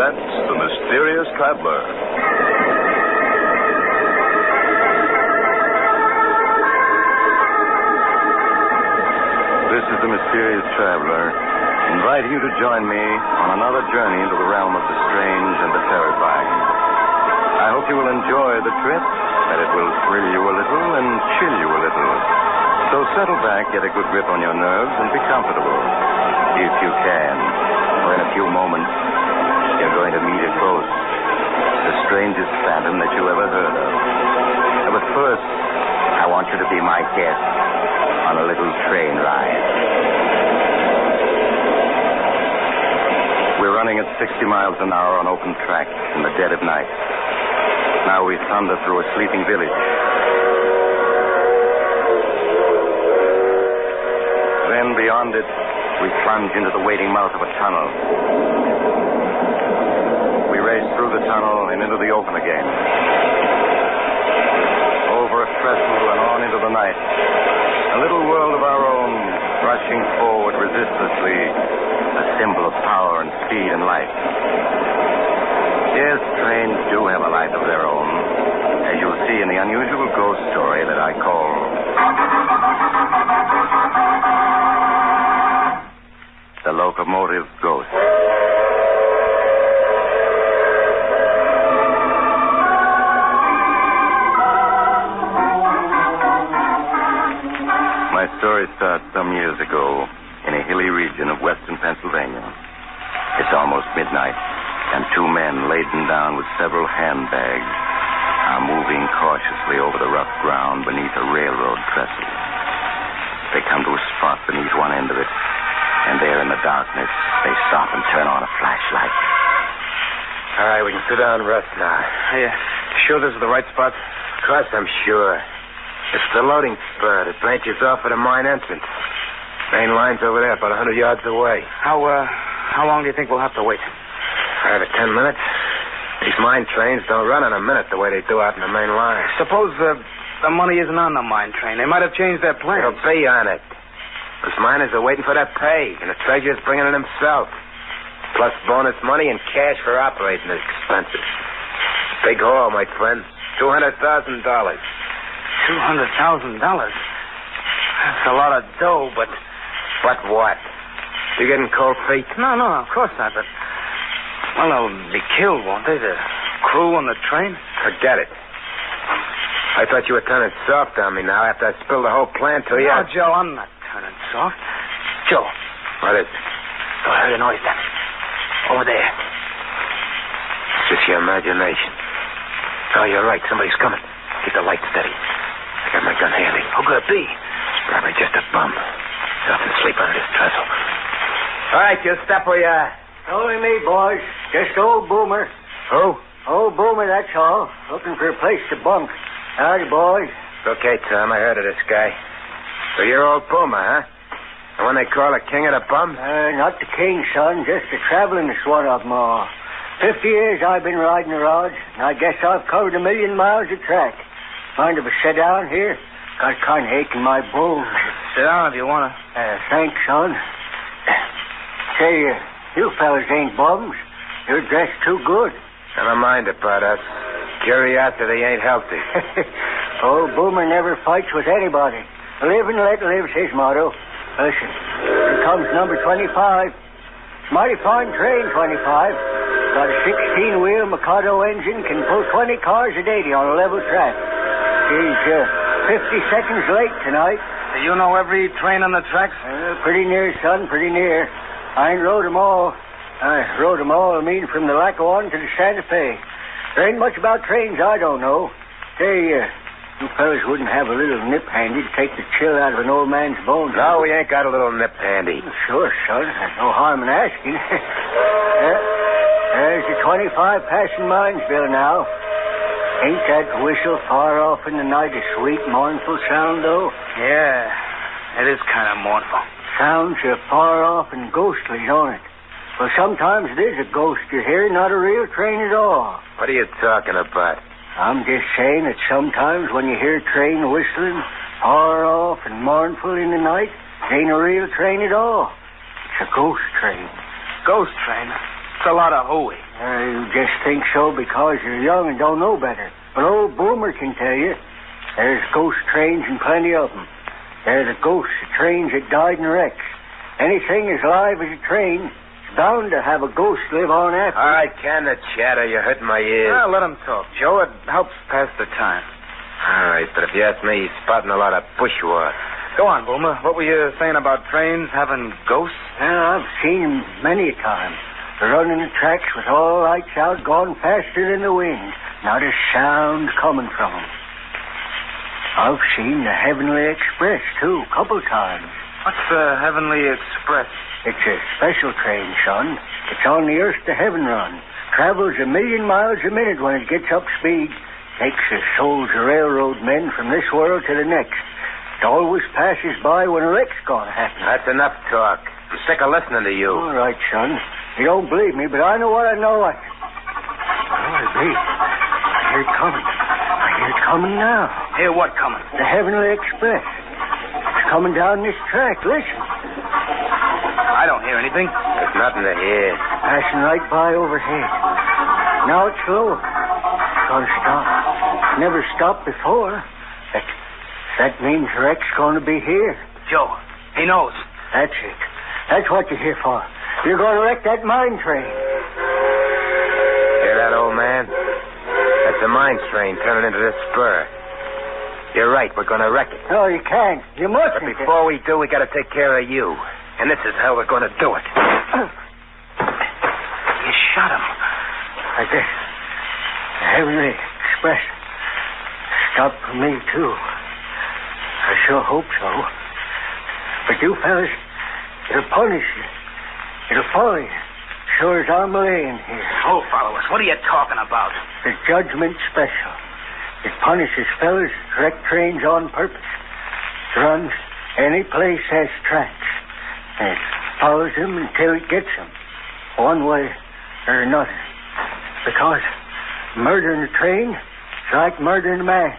Suspense The Mysterious Traveler. This is The Mysterious Traveler, inviting you to join me on another journey into the realm of the strange and the terrifying. I hope you will enjoy the trip, that it will thrill you a little and chill you a little. So settle back, get a good grip on your nerves, and be comfortable, if you can. For in a few moments, you're going to meet a ghost, the strangest phantom that you ever heard of. But first, I want you to be my guest on a little train ride. We're running at 60 miles an hour on open track in the dead of night. Now we thunder through a sleeping village. Then beyond it, we plunge into the waiting mouth of a tunnel. We race through the tunnel and into the open again. Over a trestle and on into the night. A little world of our own, rushing forward resistlessly, a symbol of power and speed and life. Yes, trains do have a life of their own, as you'll see in the unusual ghost story that I call The Locomotive Ghost. My story starts some years ago in a hilly region of western Pennsylvania. It's almost midnight, and two men laden down with several handbags are moving cautiously over the rough ground beneath a railroad trestle. They come to a spot beneath one end of it, and there in the darkness, they stop and turn on a flashlight. All right, we can sit down and rest now. Hey, sure this is the right spot? Of course, I'm sure. It's the loading spur that branches off at the mine entrance. Main line's over there, about 100 yards away. How long do you think we'll have to wait? 5 to 10 minutes. These mine trains don't run in a minute the way they do out in the main line. Suppose the money isn't on the mine train. They might have changed their plans. It'll be on it. Those miners are waiting for their pay, and the treasurer's bringing it himself. Plus bonus money and cash for operating expenses. Big haul, my friend. $200,000. $200,000? That's a lot of dough, but... But what? You getting cold feet? No, of course not, but... Well, they'll be killed, won't they? The crew on the train? Forget it. I thought you were turning soft on me now after I spilled the whole plan to you. No, Joe, I'm not turning soft. Joe. What is it? Oh, I heard a noise then. Over there. It's just your imagination. Oh, you're right. Somebody's coming. Keep the light steady. I got my gun handy. Who could it be? Probably just a bum. Something asleep under this trestle. All right, you stop where you are. Only me, boys. Just old Boomer. Who? Old Boomer, that's all. Looking for a place to bunk. Howdy, boys. Okay, Tom. I heard of this guy. So you're old Boomer, huh? The one they call the king of the bums? Not the king, son. Just the travelingest one of them all. 50 years I've been riding the rods, and I guess I've covered 1 million miles of track. Mind if I sit down here? Got kind of ache in my bones. Sit down if you want to. Thanks, son. Say, you fellas ain't bums. You're dressed too good. Never mind about us. Curiosity ain't healthy. Old Boomer never fights with anybody. Live and let live's his motto. Listen, here comes number 25. It's mighty fine train, 25. Got a 16-wheel Mikado engine, can pull 20 cars a day on a level track. He's 50 seconds late tonight. Do you know every train on the tracks? Pretty near, son, pretty near. I ain't rode them all. I rode them all, from the Lackawanna to the Santa Fe. There ain't much about trains I don't know. Say, you fellas wouldn't have a little nip handy to take the chill out of an old man's bones. No, we ain't got a little nip handy. Sure, son. There's no harm in asking. There's the 25 passing Minesville now. Ain't that whistle far off in the night a sweet, mournful sound, though? Yeah, it is kind of mournful. Sounds far off and ghostly, don't it? Well, sometimes it is a ghost you hear, not a real train at all. What are you talking about? I'm just saying that sometimes when you hear a train whistling far off and mournful in the night, it ain't a real train at all. It's a ghost train. Ghost train? It's a lot of hooey. You just think so because you're young and don't know better. But old Boomer can tell you. There's ghost trains and plenty of them. They're the ghosts of trains that died in wrecks. Anything as live as a train is bound to have a ghost live on after. All right, can the chatter. You're hurting my ears. Well, let him talk, Joe. It helps pass the time. All right, but if you ask me, he's spouting a lot of bushwhack. Go on, Boomer. What were you saying about trains having ghosts? Well, I've seen them many a time. Running the tracks with all lights out, going faster than the wind. Not a sound coming from them. I've seen the Heavenly Express, too, a couple times. What's the Heavenly Express? It's a special train, son. It's on the Earth to Heaven run. Travels 1,000,000 miles a minute when it gets up speed. Takes the souls of railroad men from this world to the next. It always passes by when a wreck's going to happen. That's enough talk. I'm sick of listening to you. All right, son. You don't believe me, but I know what I know. Glory be. I hear it coming. I hear it coming now. Hear what coming? The Heavenly Express. It's coming down this track. Listen. I don't hear anything. There's nothing to hear. Passing right by overhead. Now it's slow. It's going to stop. Never stopped before. That means the wreck's going to be here. Joe, he knows. That's it. That's what you're here for. You're going to wreck that mine train. Hear that, old man? That's the mine train turning into this spur. You're right. We're going to wreck it. No, you can't. You mustn't. But before we do, we got to take care of you. And this is how we're going to do it. You shot him. I guess the Heavenly Express stopped for me, too. I sure hope so. But you fellas, it'll punish you. It'll follow you. Sure as I'm laying here. Oh, follow us. What are you talking about? The Judgment Special. It punishes fellas that wreck trains on purpose. It runs any place has tracks. And it follows them until it gets them. One way or another. Because murdering a train is like murdering a man.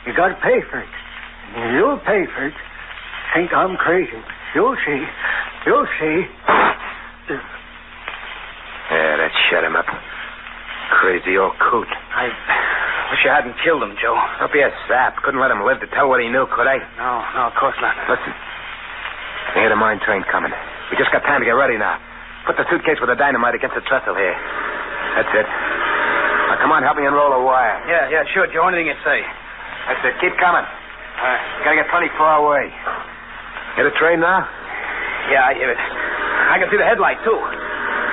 You got to pay for it. And you'll pay for it. Think I'm crazy. You'll see. You'll see. Yeah, that shut him up. Crazy old coot. I wish you hadn't killed him, Joe. Don't be a sap. Couldn't let him live to tell what he knew, could I? No, of course not. Listen. I hear the mine train coming. We just got time to get ready now. Put the suitcase with the dynamite against the trestle here. That's it. Now, come on, help me unroll a wire. Yeah, sure, Joe. Anything you say. That's it. Keep coming. Gotta get plenty far away. Hear the train now? Yeah, I hear it. I can see the headlight, too.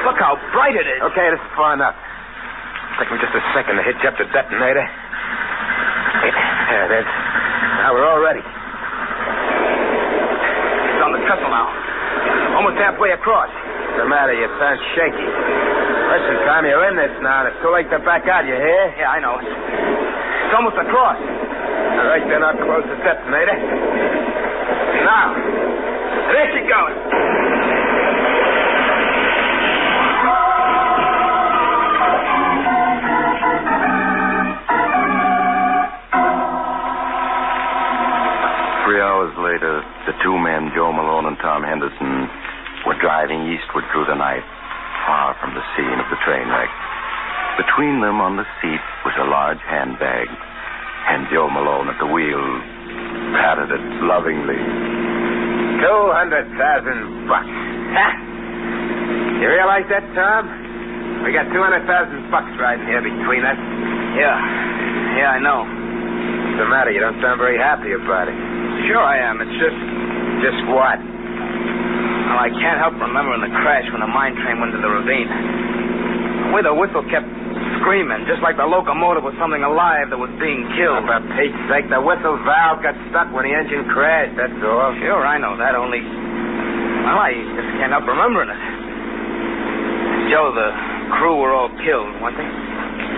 Look how bright it is. Okay, this is far enough. Take me just a second to hitch up the detonator. There it is. Now we're all ready. It's on the trestle now. Almost halfway across. What's the matter? You sound shaky. Listen, Tom, you're in this now, and it's too late to back out, you hear? Yeah, I know. It's almost across. All right, then I'll close the detonator. Now, there she goes. 3 hours later, the two men, Joe Malone and Tom Henderson, were driving eastward through the night, far from the scene of the train wreck. Between them on the seat was a large handbag, and Joe Malone at the wheel patted it lovingly. $200,000. Ha! You realize that, Tom? We got $200,000 riding here between us. Yeah, I know. What's the matter? You don't sound very happy about it. Sure I am. It's just... Just what? Well, I can't help remembering the crash when the mine train went into the ravine. The way the whistle kept screaming, just like the locomotive was something alive that was being killed. For Pete's sake, the whistle valve got stuck when the engine crashed, that's all. Sure, I know that, only... Well, I just can't help remembering it. Joe, the crew were all killed, weren't they?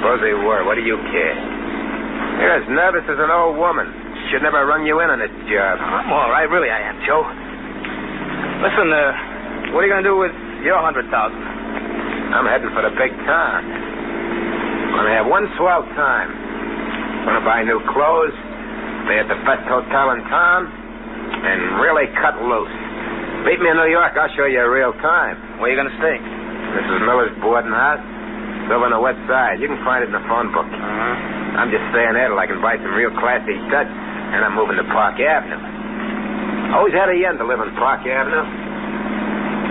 Suppose they were. What do you care? You're as nervous as an old woman. Should never run you in on this job. I'm all right, really I am, Joe. Listen, what are you going to do with your $100,000? I'm heading for the big town. I'm going to have one swell time. Going to buy new clothes, stay at the best hotel in town, and really cut loose. Meet me in New York, I'll show you a real time. Where are you going to stay? Mrs. Miller's boarding house. It's over on the west side. You can find it in the phone book. I'm just staying there till I can buy some real classy Dutch, and I'm moving to Park Avenue. Always had a yen to live on Park Avenue.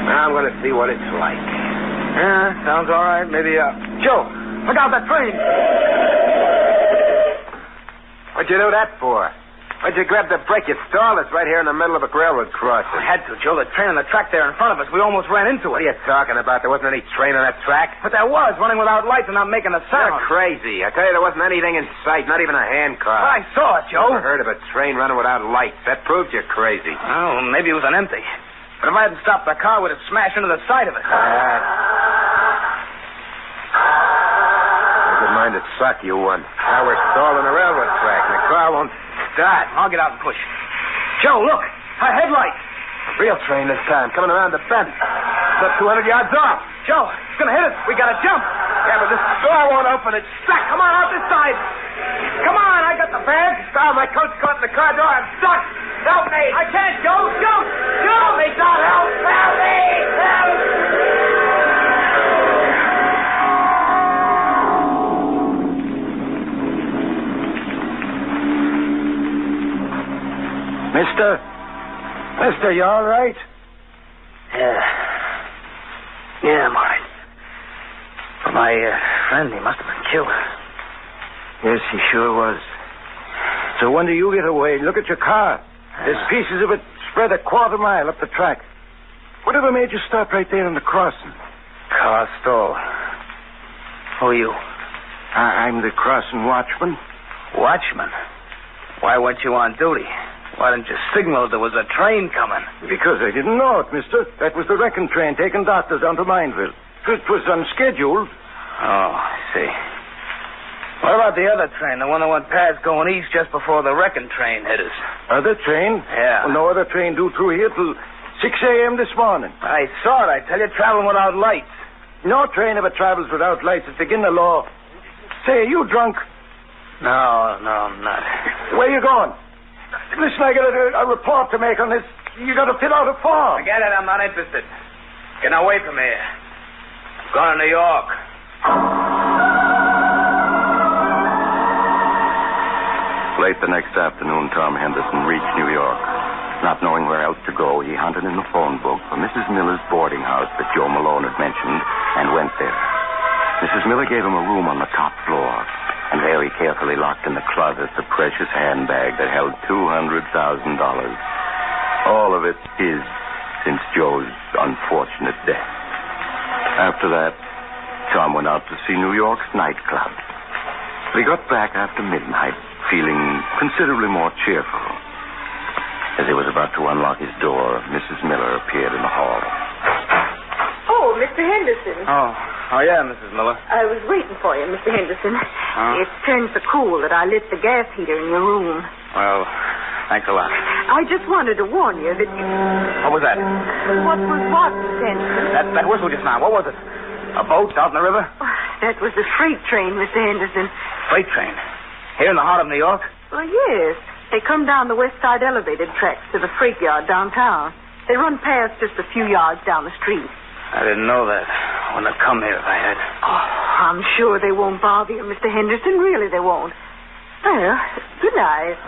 Now I'm going to see what it's like. Yeah, sounds all right. Maybe, Joe, look out that train. What'd you do that for? Why'd you grab the brake? You stalled us right here in the middle of a railroad crossing. I had to, Joe. The train on the track there in front of us. We almost ran into What it. are you talking about? There wasn't any train on that track. But there was, running without lights and not making a sound. You're crazy. I tell you, there wasn't anything in sight, not even a hand car. I saw it, Joe. Never heard of a train running without lights. That proves you're crazy. Oh, maybe it was an empty. But if I hadn't stopped the car, we'd have smashed into the side of it. Never mind the suck you won. Now we're stalled on the railroad track, and the car won't start. I'll get out and push. Joe, look. Our headlight. A real train this time, coming around the bend. It's up 200 yards off. Joe, it's going to hit us. We got to jump. Yeah, but this door won't open. It's stuck. Come on, out this side. Come on, I got the bag. Oh, my coat's caught in the car door. I'm stuck. Help me. I can't, Joe. Jump. Help me, Don. Help me. Help. Mister, you all right? Yeah, I'm all right. But my friend, he must have been killed. Yes, he sure was. So when do you get away? Look at your car. There's pieces of it spread a quarter mile up the track. Whatever made you stop right there in the crossing? Car stalled. Who are you? I'm the crossing watchman. Watchman? Why weren't you on duty? Why didn't you signal there was a train coming? Because I didn't know it, mister. That was the wrecking train taking doctors down to Mineville. It was unscheduled. Oh, I see. What about the other train, the one that went past going east just before the wrecking train hit us? Other train? Yeah. Well, no other train due through here till 6 a.m. this morning. I saw it, I tell you, traveling without lights. No train ever travels without lights. It's against the law. Say, are you drunk? No, I'm not. Where you going? Listen, I got a report to make on this. You got to fill out a form. Forget it, I'm not interested. Getting away from here. I'm going to New York. Late the next afternoon, Tom Henderson reached New York. Not knowing where else to go, he hunted in the phone book for Mrs. Miller's boarding house that Joe Malone had mentioned and went there. Mrs. Miller gave him a room on the top floor, and there he carefully locked in the closet the precious handbag that held $200,000. All of it his since Joe's unfortunate death. After that, Tom went out to see New York's nightclubs. But he got back after midnight, feeling considerably more cheerful. As he was about to unlock his door, Mrs. Miller appeared in the hall. Oh, Mr. Henderson. Oh, yeah, Mrs. Miller. I was waiting for you, Mr. Henderson. It's turned so cool that I lit the gas heater in your room. Well, thanks a lot. I just wanted to warn you that you... What was that? What was what, Mr. Henderson? That whistle just now. What was it? A boat out in the river? That was the freight train, Mr. Henderson. Freight train? Here in the heart of New York? Well, yes. They come down the west side elevated tracks to the freight yard downtown. They run past just a few yards down the street. I didn't know that. I wouldn't have come here if I had. Oh, I'm sure they won't bother you, Mr. Henderson. Really, they won't. Well, good night.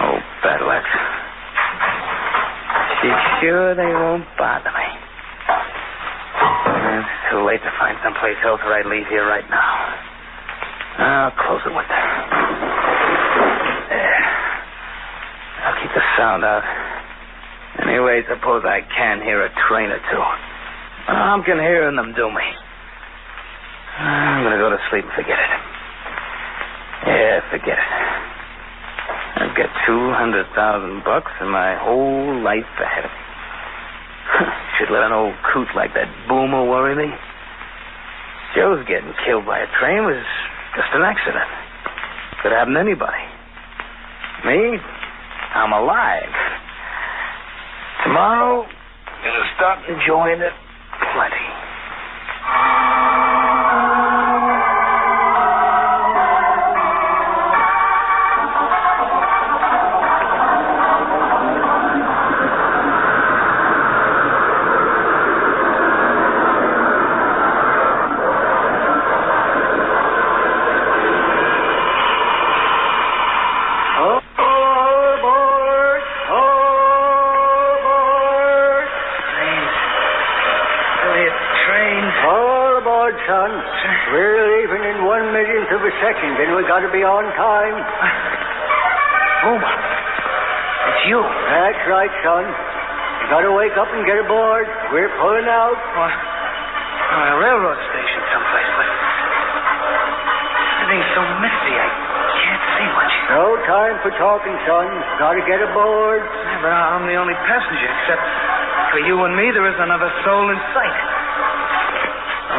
Oh, bad luck. She's sure they won't bother me. It's too late to find someplace else where I'd leave here right now. I'll close the window. There. I'll keep the sound out. Anyway, suppose I can hear a train or two. I'm can hearing them do me. I'm going to go to sleep and forget it. Yeah, forget it. I've got $200,000 and my whole life ahead of me. Should let an old coot like that Boomer worry me. Joe's getting killed by a train was just an accident. Could happen to anybody. Me, I'm alive. Tomorrow, I'm going to start enjoying it plenty. second, and we got to be on time. Boomer, it's you. That's right, son. You got to wake up and get aboard. We're pulling out. What? A railroad station someplace, but everything's so misty, I can't see much. No time for talking, son. Got to get aboard. Yeah, but I'm the only passenger, except for you and me, there isn't another soul in sight.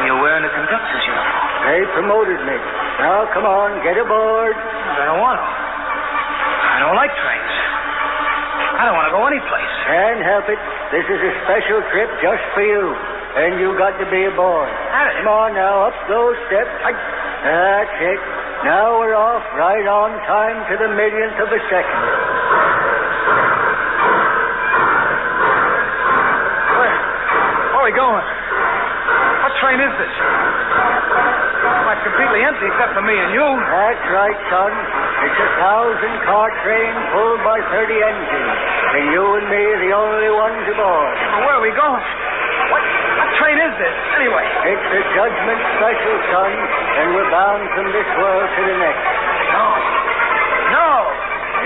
And you're wearing a conductor's uniform. They promoted me. Now, come on, get aboard. I don't want to. I don't like trains. I don't want to go anyplace. Can't help it. This is a special trip just for you. And you got to be aboard. Come on now, up those steps. That's it. Now we're off right on time to the millionth of a second. Where are we going? What train is this? It's completely empty except for me and you. That's right, son. It's a 1,000-car train pulled by 30 engines. And you and me are the only ones aboard. Well, where are we going? What train is this, anyway? It's the Judgment Special, son. And we're bound from this world to the next. No.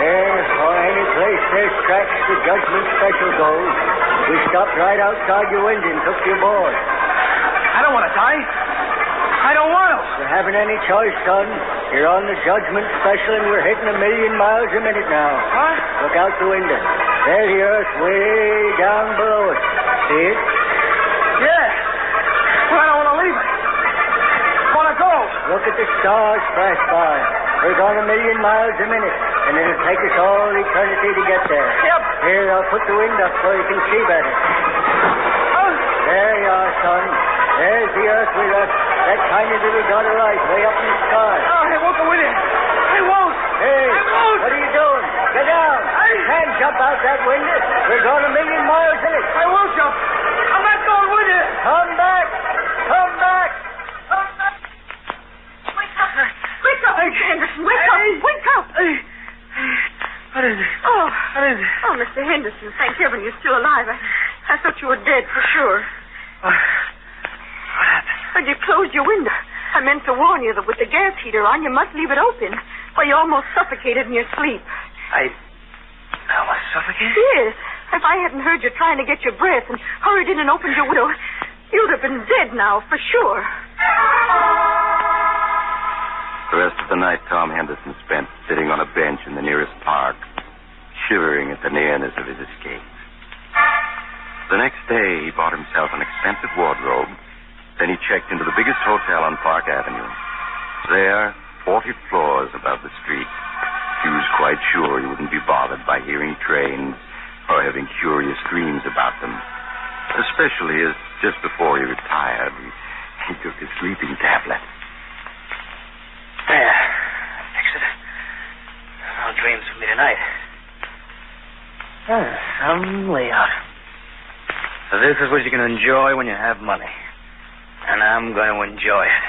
Yeah, or any place there's tracks, the Judgment Special goes. We stopped right outside your window and took you aboard. I don't want to die. I don't want to. You haven't any choice, son. You're on the Judgment Special and we're hitting 1,000,000 miles a minute now. What? Look out the window. There's the earth way down below us. See it? Yeah. Well, I don't want to leave it. I want to go. Look at the stars flash by. We're going 1,000,000 miles a minute, and it'll take us all eternity to get there. Yep. Here, I'll put the wind up so you can see better. Oh. There you are, son. There's the earth we left. That tiny little dot of light way up in the sky. Oh, I won't go with you. I won't. Hey, I won't. what are you doing? Get down. You can't jump out that window. We're going 1,000,000 miles in it. I won't jump. I'm not going with you. Come back. Come back. Wake up. Wake up, Mr. Henderson. Wake up. Wake up. What is it? Oh. What is it? Oh, Mr. Henderson, thank heaven you're still alive. I thought you were dead for sure. What happened? But you closed your window. I meant to warn you that with the gas heater on, you must leave it open. Or you almost suffocated in your sleep. I was suffocated? Yes. If I hadn't heard you trying to get your breath and hurried in and opened your window, you'd have been dead now, for sure. The rest of the night, Tom Henderson spent sitting on a bench in the nearest park, shivering at the nearness of his escape. The next day, he bought himself an expensive wardrobe. Then he checked into the biggest hotel on Park Avenue. There, 40 floors above the street, he was quite sure he wouldn't be bothered by hearing trains or having curious dreams about them. Especially as just before he retired, he took his sleeping tablet. There. Fix it. No dreams for me tonight. Some layout. So this is what you can enjoy when you have money. And I'm going to enjoy it.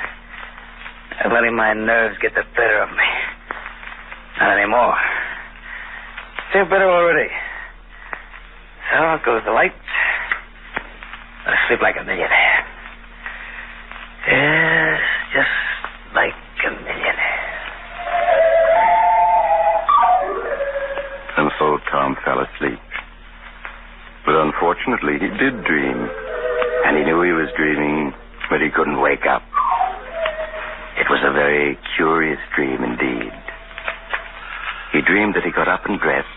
I'm letting my nerves get the better of me. Not anymore. Feel better already. So out goes the light. I sleep like a millionaire. Yes, just like a millionaire. And so Tom fell asleep. But unfortunately, he did dream. And he knew he was dreaming, but he couldn't wake up. It was a very curious dream indeed. He dreamed that he got up and dressed,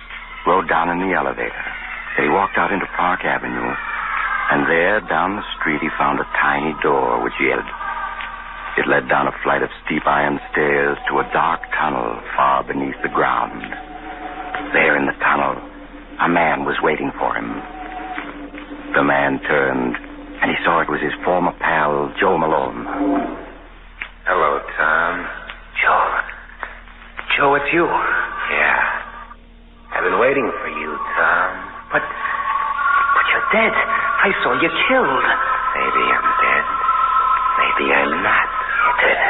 rode down in the elevator, that he walked out into Park Avenue, and there, down the street, he found a tiny door which he entered. It led down a flight of steep iron stairs to a dark tunnel far beneath the ground. There in the tunnel, a man was waiting for him. The man turned, and he saw it was his former pal, Joe Malone. Hello, Tom. Joe, it's you. Yeah. I've been waiting for you, Tom. But you're dead. I saw you killed. Maybe I'm dead. Maybe I'm not. You're dead.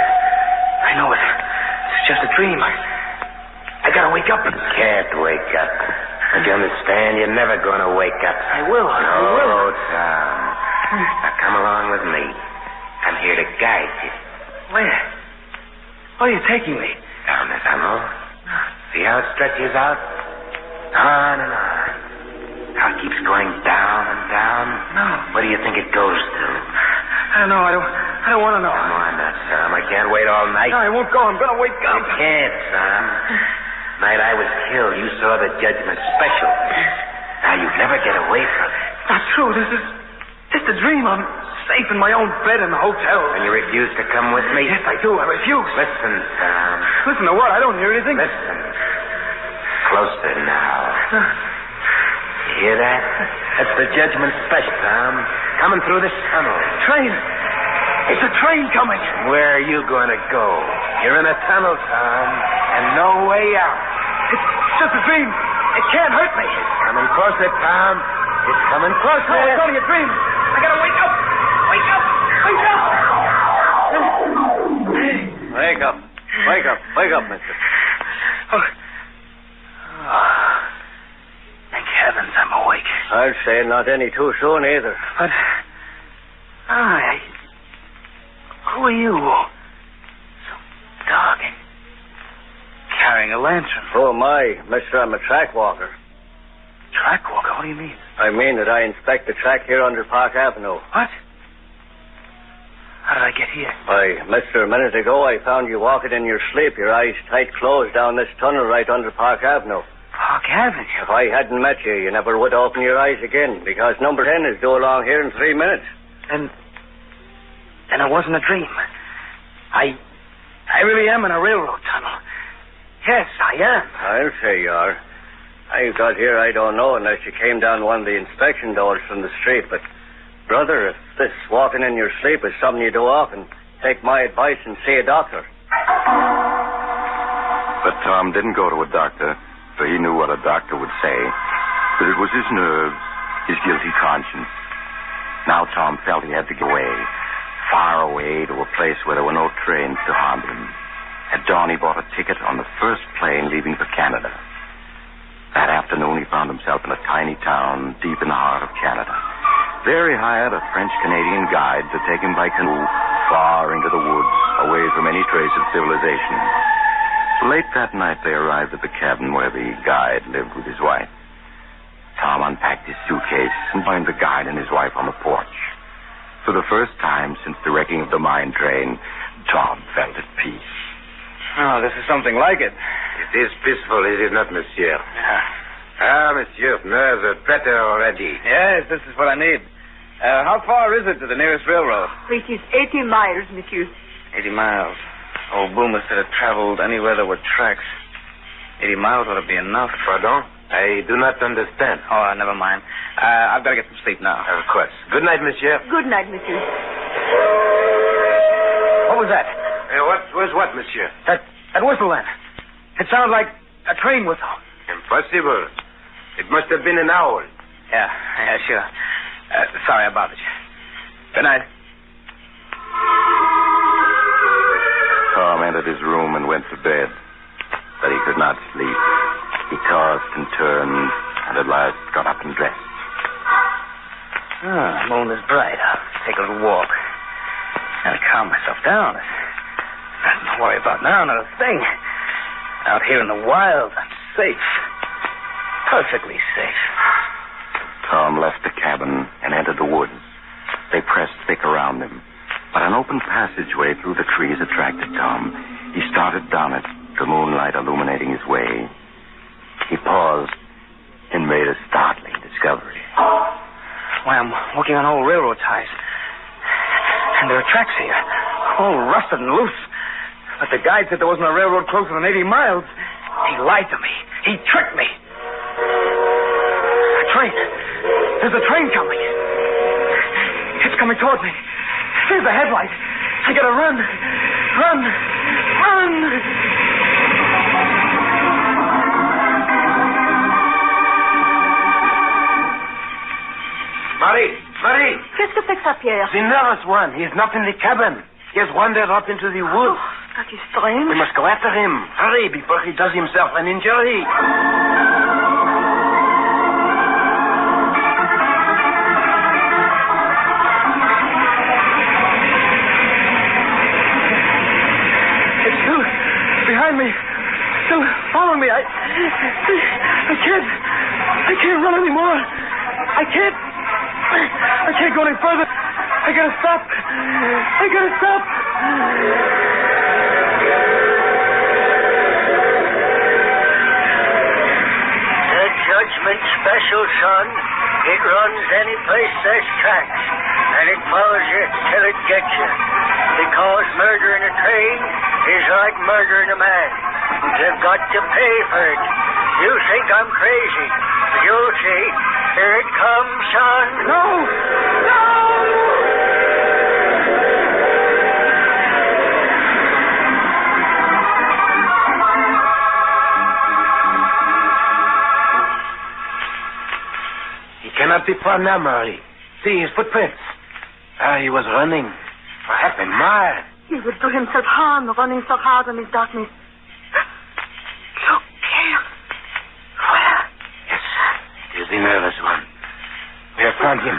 I know it. It's just a dream. I gotta wake up. You can't wake up. Don't you understand? You're never gonna wake up. I will. No, Tom. Now come along with me. I'm here to guide you. Where? Where are you taking me? Down the tunnel. See how it stretches out? On and on. How it keeps going down and down. No. Where do you think it goes to? I don't know. I don't want to know. Come on now, Sam. I can't wait all night. No, I won't go. I'm going to wake You up. can't, Sam. Night I was killed, you saw the judgment special. Now you'd never get away from it. Not true. This is just a dream. I'm safe in my own bed in the hotel. And you refuse to come with me? Yes, I do. I refuse. Listen, Sam. Listen to what? I don't hear anything. Listen. Closer now. You hear that? That's the judgment special, Sam. Coming through this tunnel. Train. It's a train coming. Where are you going to go? You're in a tunnel, Tom, and no way out. It's just a dream. It can't hurt me. It's coming closer, Tom. It's coming closer. No, it's only a dream. I gotta wake up. Wake up. Wake up. Wake up. Wake up. Wake up, mister. Oh. Thank heavens I'm awake. I'd say not any too soon either. But... Who are you? So dark. Carrying a lantern. Oh, my, mister, I'm a track walker. Track walker? What do you mean? I mean that I inspect the track here under Park Avenue. What? How did I get here? Why, mister, a minute ago I found you walking in your sleep, your eyes tight closed down this tunnel right under Park Avenue. Park Avenue? If I hadn't met you, you never would open your eyes again, because number 10 is due along here in 3 minutes. Then it wasn't a dream. I really am in a railroad tunnel. Yes, I am. I'll say you are. How you got here, I don't know, unless you came down one of the inspection doors from the street. But, brother, if this walking in your sleep is something you do often, take my advice and see a doctor. But Tom didn't go to a doctor, for he knew what a doctor would say. But it was his nerves, his guilty conscience. Now Tom felt he had to get away, far away to a place where there were no trains to haunt him. At dawn, he bought a ticket on the first plane leaving for Canada. That afternoon, he found himself in a tiny town deep in the heart of Canada. There, he hired a French-Canadian guide to take him by canoe far into the woods, away from any trace of civilization. Late that night, they arrived at the cabin where the guide lived with his wife. Tom unpacked his suitcase and joined the guide and his wife on the porch. For the first time since the wrecking of the mine train, Tom felt at peace. Oh, this is something like it. It is peaceful, is it not, monsieur? Yeah. Monsieur, nerves are better already. Yes, this is what I need. How far is it to the nearest railroad? It is 80 miles, monsieur. 80 miles. Old Boomer said it traveled anywhere there were tracks. 80 miles ought to be enough. Pardon? I do not understand. Oh, never mind. I've got to get some sleep now. Of course. Good night, monsieur. Good night, monsieur. What was that? What was what, monsieur? That whistle then. It sounded like a train whistle. Impossible. It must have been an owl. Yeah, sure. Sorry I bothered you. Good night. Tom entered his room and went to bed. But he could not sleep. He tossed and turned, and at last got up and dressed. The moon is bright. I'll take a little walk. Gotta calm myself down. Nothing to worry about now, not a thing. Out here in the wild, I'm safe. Perfectly safe. Tom left the cabin and entered the woods. They pressed thick around him. But an open passageway through the trees attracted Tom. He started down it, the moonlight illuminating his way. He paused and made a startling discovery. Why, I'm walking on old railroad ties. And there are tracks here, all rusted and loose. But the guide said there wasn't a railroad closer than 80 miles. He lied to me. He tricked me. A train. There's a train coming. It's coming towards me. There's the headlight. I gotta run. Run. Run. Marie! Qu'est-ce que c'est que ça, Pierre? The nervous one. He's not in the cabin. He has wandered up into the woods. Oh, that is strange. We must go after him. Hurry, before he does himself an injury. It's loose. I can't run anymore. I can't go any further. I gotta stop. The judgment special, son. It runs any place there's tracks, and it follows you till it gets you. Because murdering a train is like murdering a man. You've got to pay for it. You think I'm crazy, but you'll see. Here it comes, son. No! He cannot be found now, Mary. See his footprints. He was running for half a mile. He would do himself harm running so hard in his darkness. Look here. Where? Yes, it is the nervous one. We have found him.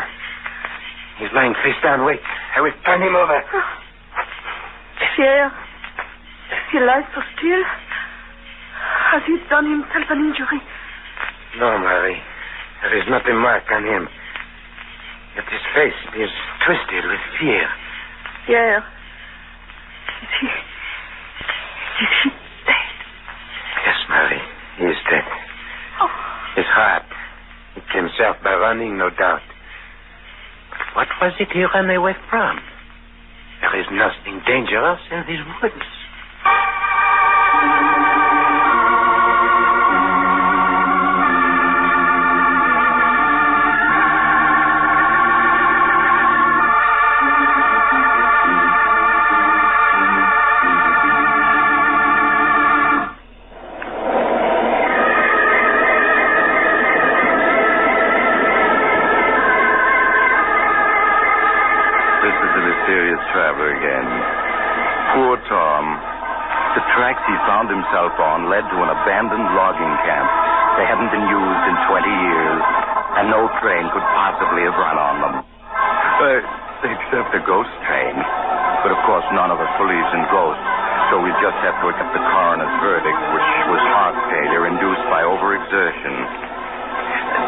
He's lying face down. Wait, I will turn him over. Pierre, he lies so still. Has he done himself an injury? No, Mary. There is not a mark on him. Yet his face is twisted with fear. Pierre, is he dead? Yes, Mary, he is dead. Oh. His heart. He came south by running, no doubt. But what was it he ran away from? There is nothing dangerous in these woods. Traveler again. Poor Tom. The tracks he found himself on led to an abandoned logging camp. They hadn't been used in 20 years, and no train could possibly have run on them. Except a ghost train. But of course, none of us believes in ghosts, so we just have to accept the coroner's verdict, which was heart failure induced by overexertion.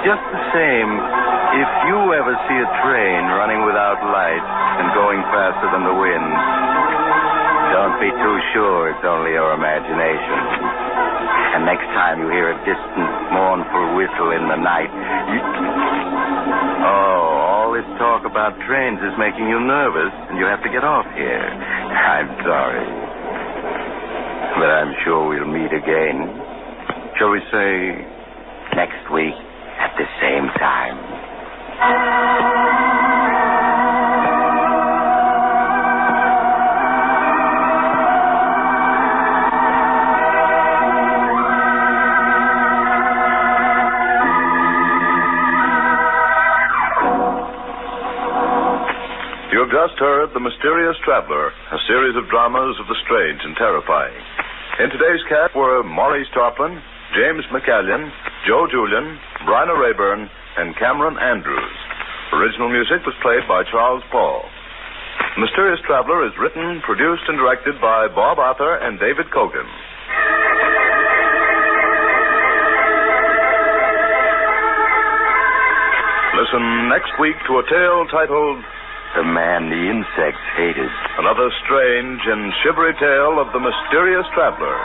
Just the same, if you ever see a train running without lights and going faster than the wind, don't be too sure it's only your imagination. And next time you hear a distant, mournful whistle in the night, all this talk about trains is making you nervous, and you have to get off here. I'm sorry. But I'm sure we'll meet again. Shall we say next week at the same time? You have just heard The Mysterious Traveler, a series of dramas of the strange and terrifying. In today's cast were Maurice Tarplin, James McCallion, Joe Julian, Bryna Rayburn, and Cameron Andrews. Original music was played by Charles Paul. The Mysterious Traveler is written, produced, and directed by Bob Arthur and David Kogan. Listen next week to a tale titled The Man the Insects Hated. Another strange and shivery tale of the mysterious traveler.